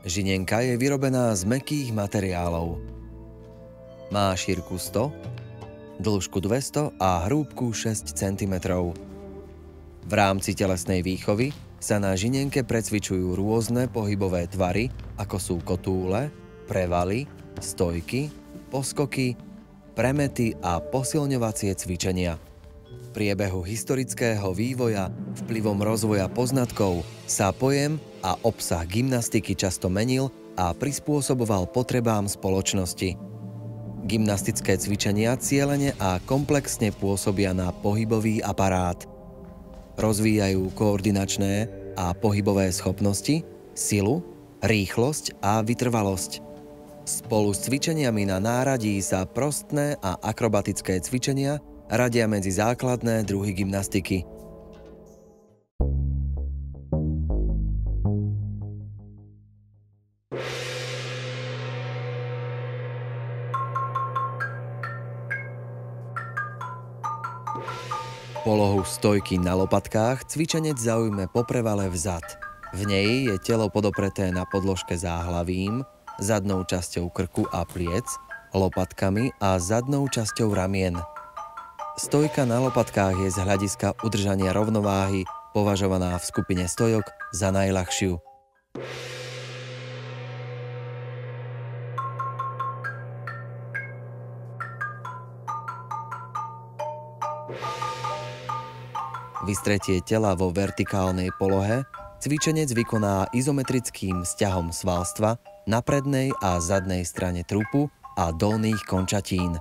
Žinenka je vyrobená z mäkkých materiálov. Má šírku 100, dĺžku 200 a hrúbku 6 cm. V rámci telesnej výchovy sa na žinenke precvičujú rôzne pohybové tvary, ako sú kotúle, prevaly, stojky, poskoky, premety a posilňovacie cvičenia. V priebehu historického vývoja vplyvom rozvoja poznatkov sa pojem a obsah gymnastiky často menil a prispôsoboval potrebám spoločnosti. Gymnastické cvičenia cielene a komplexne pôsobia na pohybový aparát. Rozvíjajú koordinačné a pohybové schopnosti, silu, rýchlosť a vytrvalosť. Spolu s cvičeniami na náradí sa prostné a akrobatické cvičenia radia medzi základné druhy gymnastiky. Polohu stojky na lopatkách cvičenec zaujme po prevale vzad. V nej je telo podopreté na podložke záhlavím, zadnou časťou krku a pliec, lopatkami a zadnou časťou ramien. Stojka na lopatkách je z hľadiska udržania rovnováhy považovaná v skupine stojok za najľahšiu. Vystretie tela vo vertikálnej polohe cvičenec vykoná izometrickým sťahom svalstva na prednej a zadnej strane trupu a dolných končatín.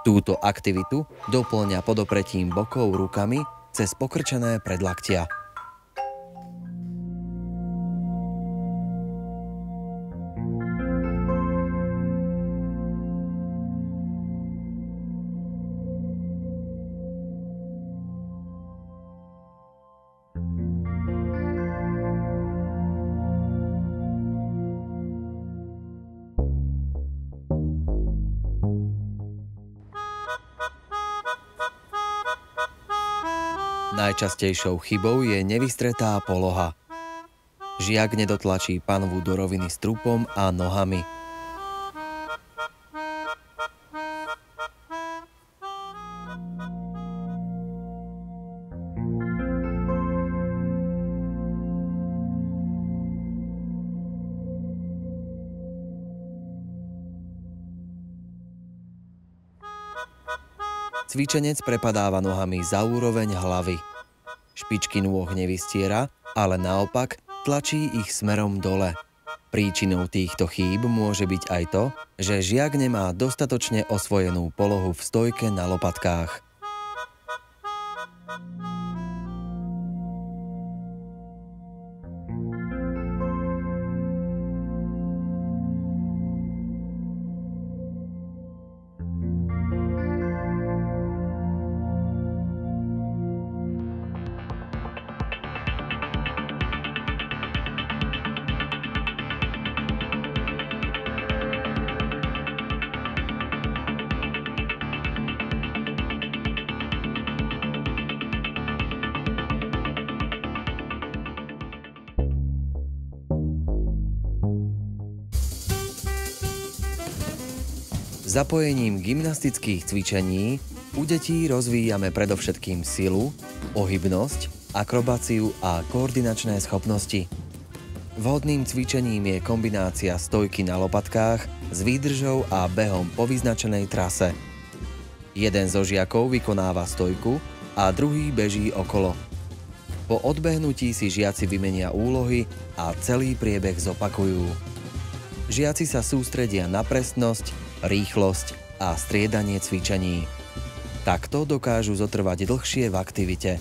Túto aktivitu dopĺňa podopretím bokov rukami cez pokrčené predlaktia. Najčastejšou chybou je nevystretá poloha. Žiak nedotlačí panvu do roviny s trupom a nohami. Cvičenec prepadáva nohami za úroveň hlavy. Špičky nôh nevystiera, ale naopak tlačí ich smerom dole. Príčinou týchto chýb môže byť aj to, že žiak nemá dostatočne osvojenú polohu v stojke na lopatkách. Zapojením gymnastických cvičení u detí rozvíjame predovšetkým silu, pohybnosť, akrobáciu a koordinačné schopnosti. Vhodným cvičením je kombinácia stojky na lopatkách s výdržou a behom po vyznačenej trase. Jeden zo žiakov vykonáva stojku a druhý beží okolo. Po odbehnutí si žiaci vymenia úlohy a celý priebeh zopakujú. Žiaci sa sústredia na presnosť, rýchlosť a striedanie cvičení. Takto dokážu zotrvať dlhšie v aktivite.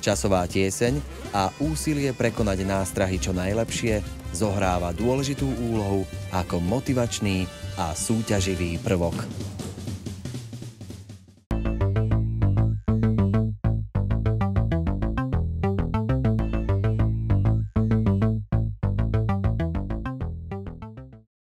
Časová tieseň a úsilie prekonať nástrahy čo najlepšie zohráva dôležitú úlohu ako motivačný a súťaživý prvok.